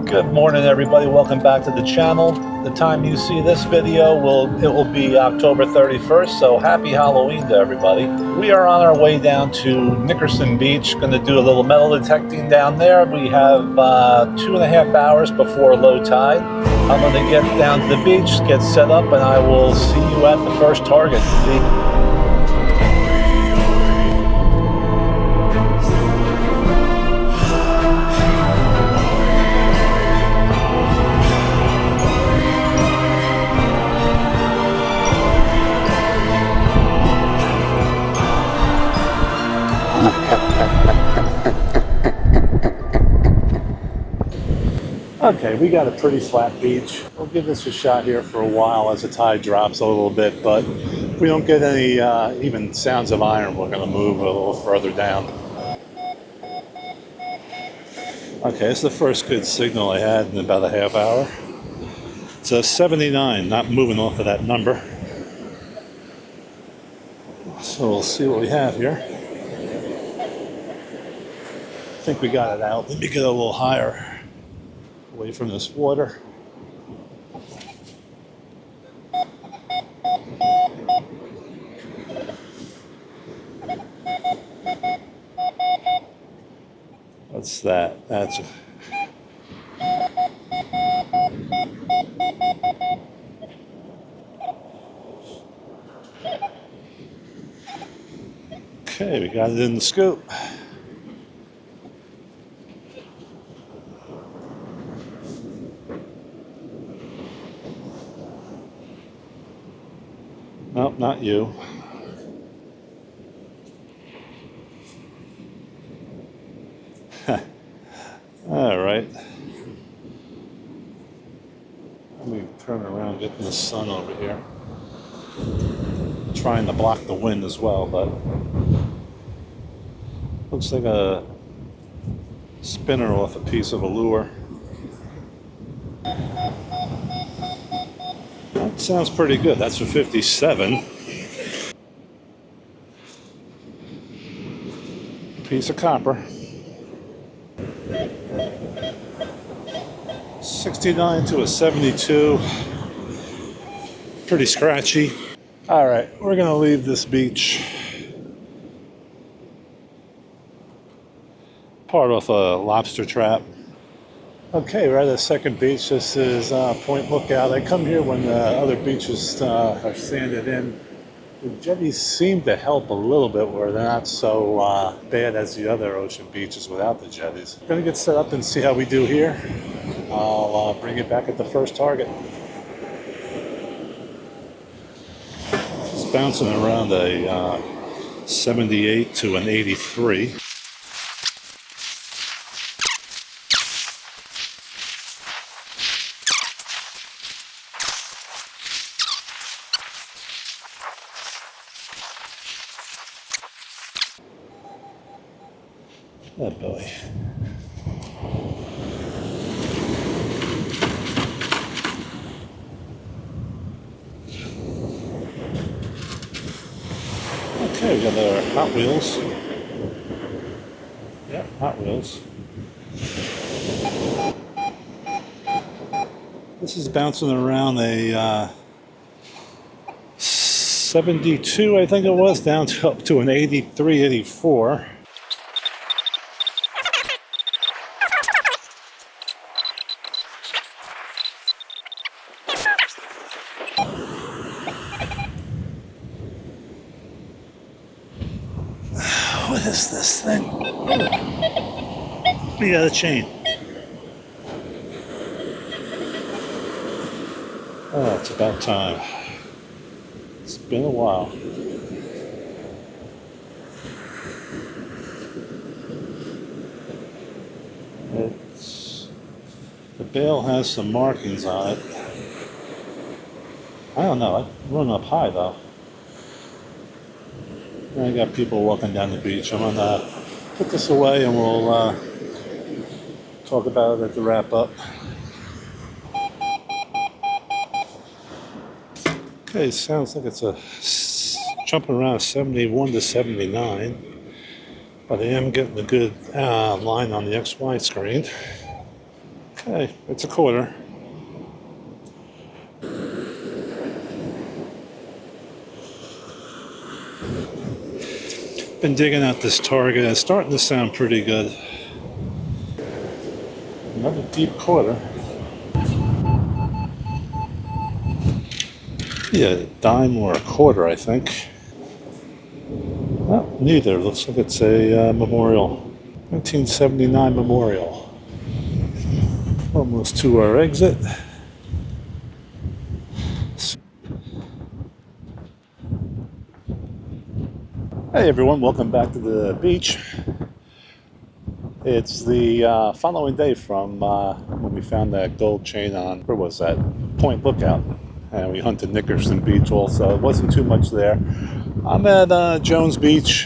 Good morning, everybody. Welcome back to the channel. The time you see this video will be October 31st, so happy Halloween to everybody. We are on our way down to Nickerson Beach. Going to do a little metal detecting down there. We have 2.5 hours before low tide. I'm going to get down to the beach, get set up, and I will see you at the first target. Okay, we got a pretty flat beach. We'll give this a shot here for a while as the tide drops a little bit, but if we don't get any even sounds of iron, we're going to move a little further down. Okay, it's the first good signal I had in about a half hour. It's a 79, not moving off of that number. So we'll see what we have here. I think we got it out. Let me get a little higher, away from this water. What's that? That's okay, we got it in the scoop. Nope, not you. All right. Let me turn around, get in the sun over here. Trying to block the wind as well, but looks like a spinner off a piece of a lure. That sounds pretty good. That's for 57. Piece of copper. 69 to a 72. Pretty scratchy. All right, we're gonna leave this beach. Part of a lobster trap. Okay, we're at the second beach. This is Point Lookout. I come here when the other beaches are sanded in. The jetties seem to help a little bit where they're not so bad as the other ocean beaches without the jetties. We're gonna get set up and see how we do here. I'll bring it back at the first target. It's bouncing around a 78 to an 83. Oh boy. Okay, we got our Hot Wheels. Yeah, Hot Wheels. This is bouncing around a 72, I think it was, down to up to an 83, 84. What is this thing? We got a chain. Oh, it's about time. It's been a while. The bail has some markings on it. I don't know. I run up high though. I got people walking down the beach. I'm gonna put this away and we'll talk about it at the wrap up. Okay, sounds like it's jumping around 71 to 79, but I am getting a good line on the XY screen. Okay, it's a quarter. Been digging out this target. It's starting to sound pretty good. Another deep quarter. Yeah, a dime or a quarter, I think. Well, neither. Looks like it's a memorial. 1979 memorial. Almost to our exit. Hey everyone, welcome back to the beach. It's the following day from when we found that gold chain on, where was that? Point Lookout. And we hunted Nickerson Beach also. It wasn't too much there. I'm at Jones Beach,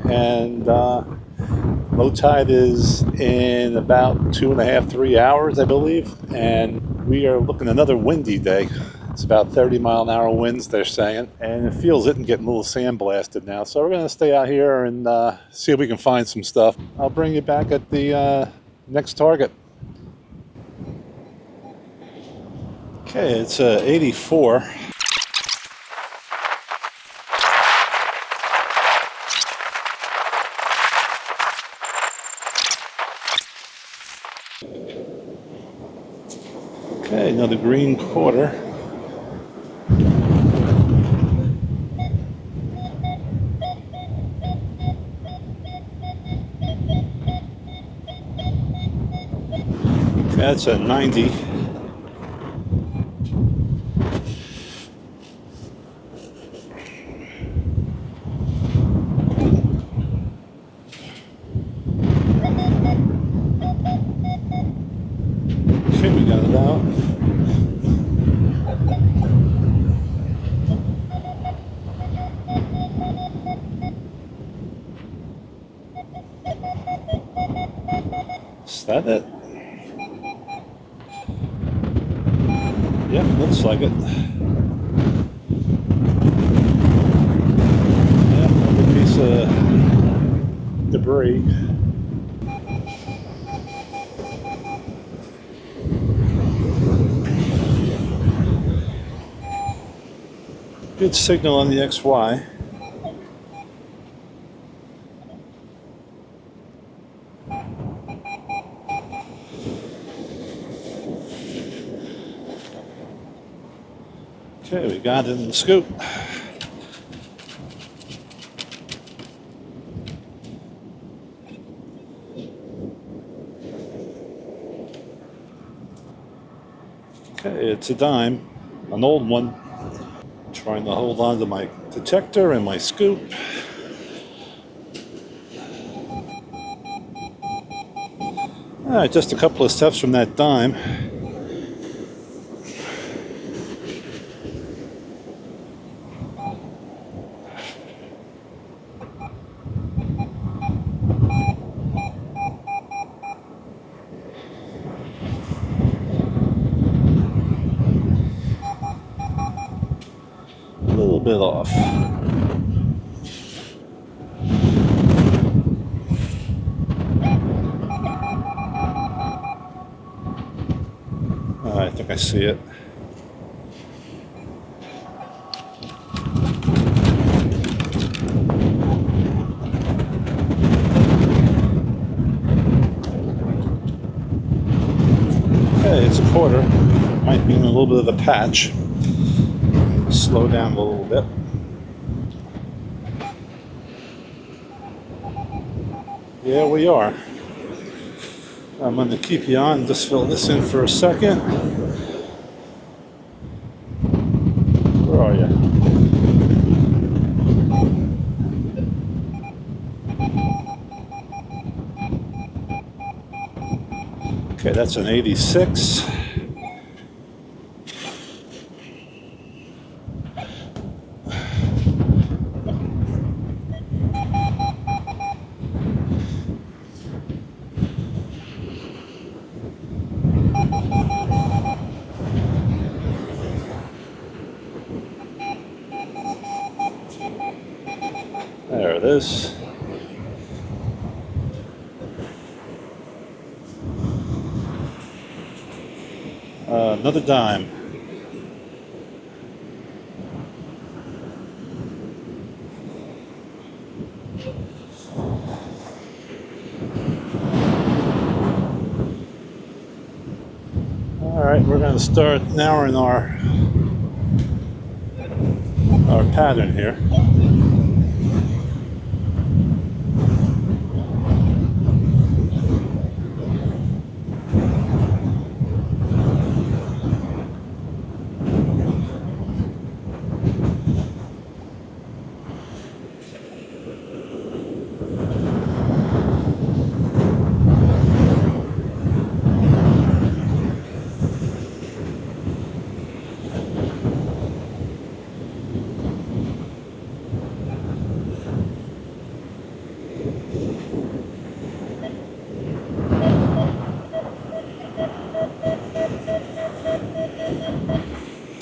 and low tide is in about 2.5, 3 hours, I believe. And we are looking at another windy day. It's about 30-mile-an-hour winds, they're saying. And it feels it and getting a little sandblasted now. So we're going to stay out here and see if we can find some stuff. I'll bring you back at the next target. Okay, it's 84. Okay, another green quarter. Okay, that's a 90. Okay, we got it out. Is that it? Yeah, looks like it. Yeah, another piece of debris. Good signal on the XY. Okay, we got it in the scoop. Okay, it's a dime, an old one. Trying to hold on to my detector and my scoop. All right, just a couple of steps from that dime. A little bit off. I think I see it. Okay, it's a quarter. Might be in a little bit of a patch. Slow down a little bit. Yeah, we are. I'm going to keep you on, just fill this in for a second. Where are you? Okay, that's an 86. There it is. Another dime. Alright, we're going to start narrowing our pattern here.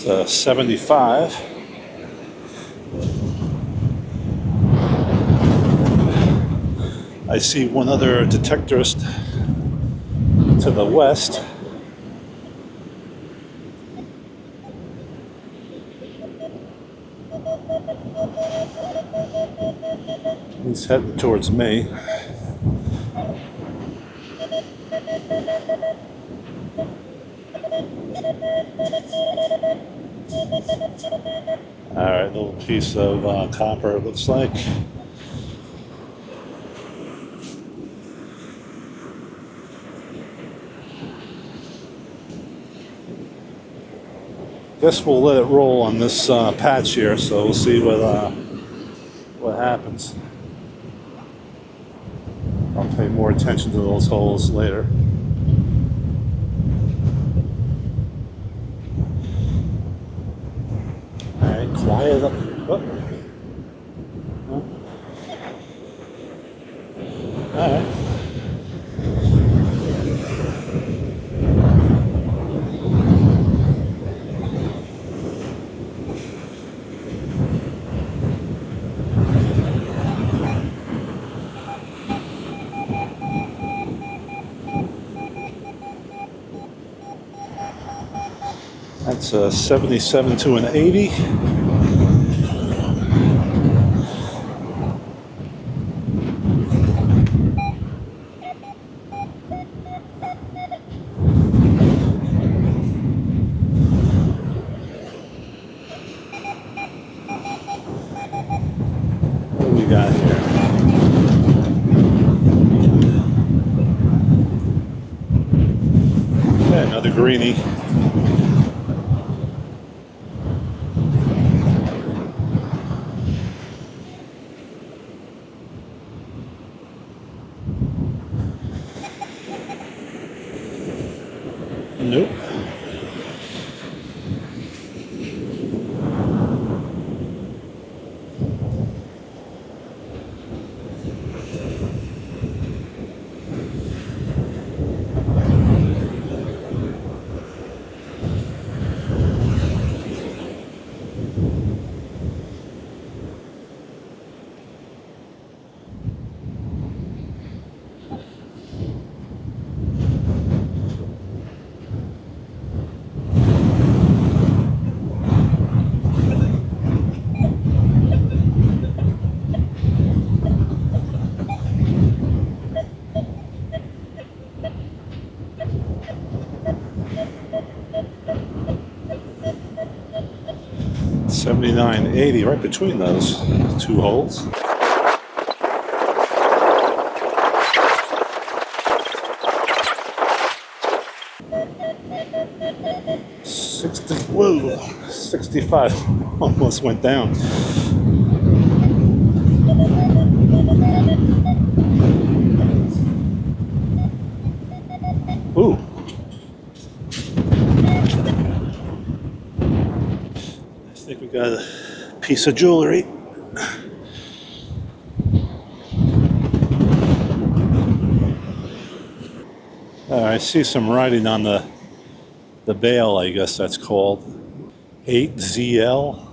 It's 75. I see one other detectorist to the west. He's heading towards me. Alright, little piece of copper, it looks like. Guess we'll let it roll on this patch here, so we'll see what happens. I'll pay more attention to those holes later. Alright, quiet up. Oh. Alright. That's a 77 to an 80. What do we got here? Yeah, another greenie. Nope. $79.80 right between those two holes. Whoa, 65 almost went down. Ooh. I think we got a piece of jewelry. I see some writing on the bail, I guess that's called. 8ZL.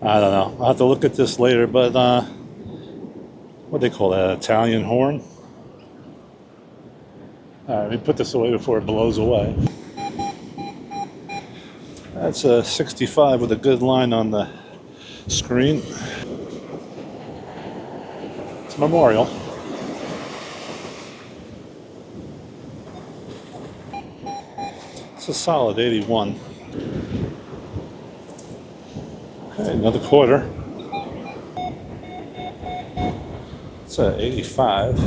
I don't know. I'll have to look at this later, but what do they call that? Italian horn? All right, let me put this away before it blows away. That's a 65 with a good line on the screen. It's a Memorial. It's a solid 81. Okay, another quarter. It's a 85.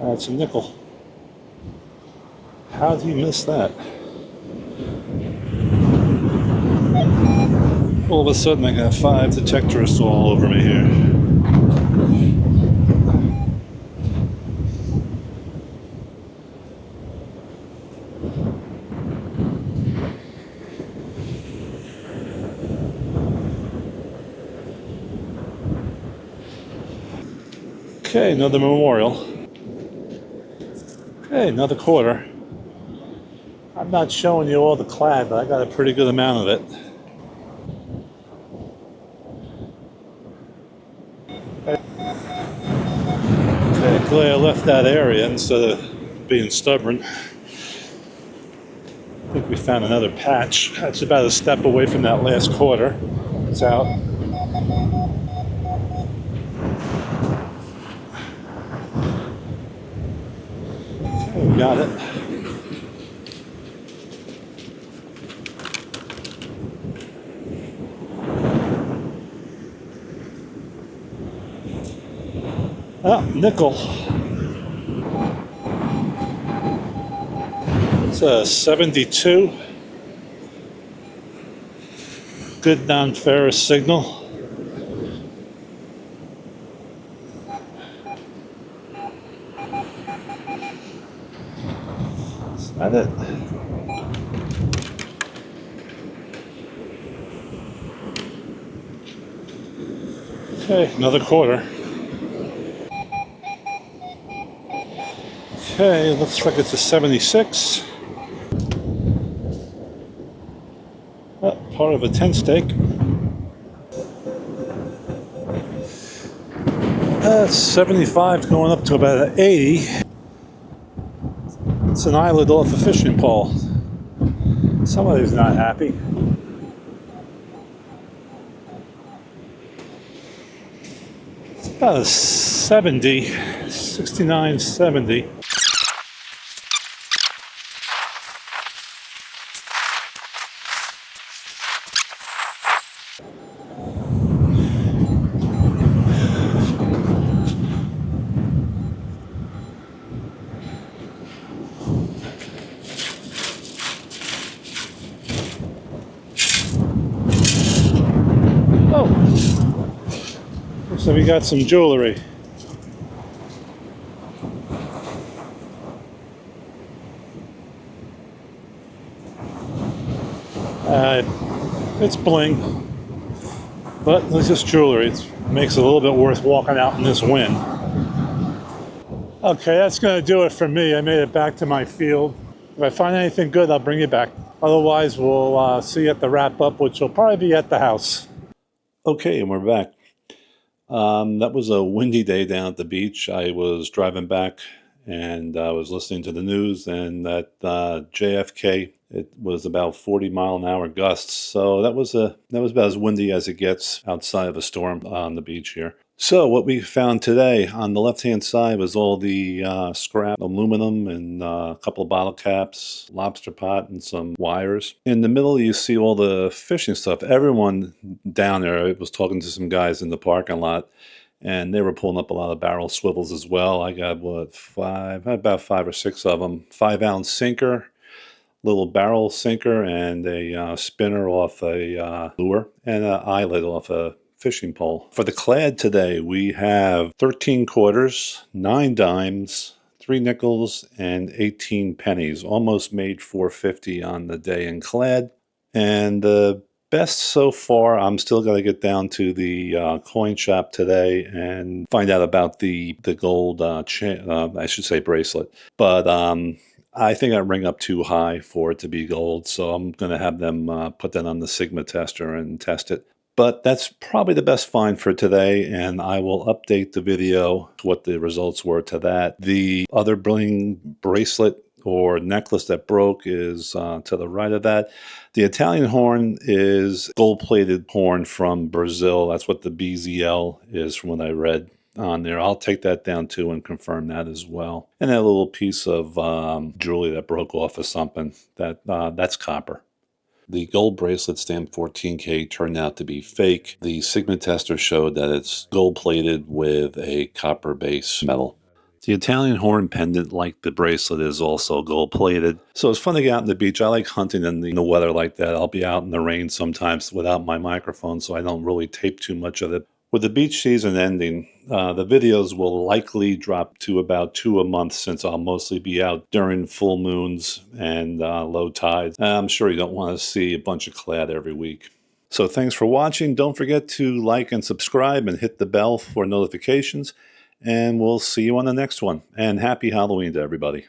That's a nickel. How did he miss that? All of a sudden I got 5 detectors all over me here. Okay, another Memorial. Okay, another quarter. I'm not showing you all the clad, but I got a pretty good amount of it. Okay, glad I left that area instead of being stubborn. I think we found another patch. That's about a step away from that last quarter. It's out. Okay, we got it. Oh, nickel. It's a 72. Good non-ferrous signal. Is that it? Okay, another quarter. Okay, looks like it's a 76. Oh, part of a 10 stake. 75 going up to about an 80. It's an eyelid off a fishing pole. Somebody's not happy. It's about a 70, 69, 70. So we got some jewelry. It's bling, but it's just jewelry. It makes it a little bit worth walking out in this wind. Okay, that's going to do it for me. I made it back to my field. If I find anything good, I'll bring you back. Otherwise, we'll see you at the wrap up, which will probably be at the house. Okay, and we're back. That was a windy day down at the beach. I was driving back and I was listening to the news, and that JFK, it was about 40-mile-an-hour gusts. So that was about as windy as it gets outside of a storm on the beach here. So what we found today on the left-hand side was all the scrap aluminum and a couple of bottle caps, lobster pot, and some wires. In the middle, you see all the fishing stuff. Everyone down there was talking to some guys in the parking lot, and they were pulling up a lot of barrel swivels as well. I got, about 5 or 6 of them. 5-ounce sinker, little barrel sinker, and a spinner off a lure, and an eyelet off a fishing pole. For the clad today, we have 13 quarters, 9 dimes, 3 nickels and 18 pennies. Almost made $4.50 on the day in clad. And the best so far, I'm still going to get down to the coin shop today and find out about the gold, I should say bracelet. But I think I ring up too high for it to be gold, so I'm going to have them put that on the Sigma tester and test it. But that's probably the best find for today, and I will update the video what the results were to that. The other bling bracelet or necklace that broke is to the right of that. The Italian horn is gold-plated horn from Brazil. That's what the BZL is from what I read on there. I'll take that down too and confirm that as well. And that little piece of jewelry that broke off of something, that's copper. The gold bracelet stamped 14K turned out to be fake. The Sigma tester showed that it's gold-plated with a copper base metal. The Italian horn pendant, like the bracelet, is also gold-plated. So it's fun to get out on the beach. I like hunting in the weather like that. I'll be out in the rain sometimes without my microphone, so I don't really tape too much of it. With the beach season ending, the videos will likely drop to about 2 a month since I'll mostly be out during full moons and low tides. I'm sure you don't want to see a bunch of clad every week. So thanks for watching. Don't forget to like and subscribe and hit the bell for notifications. And we'll see you on the next one. And happy Halloween to everybody.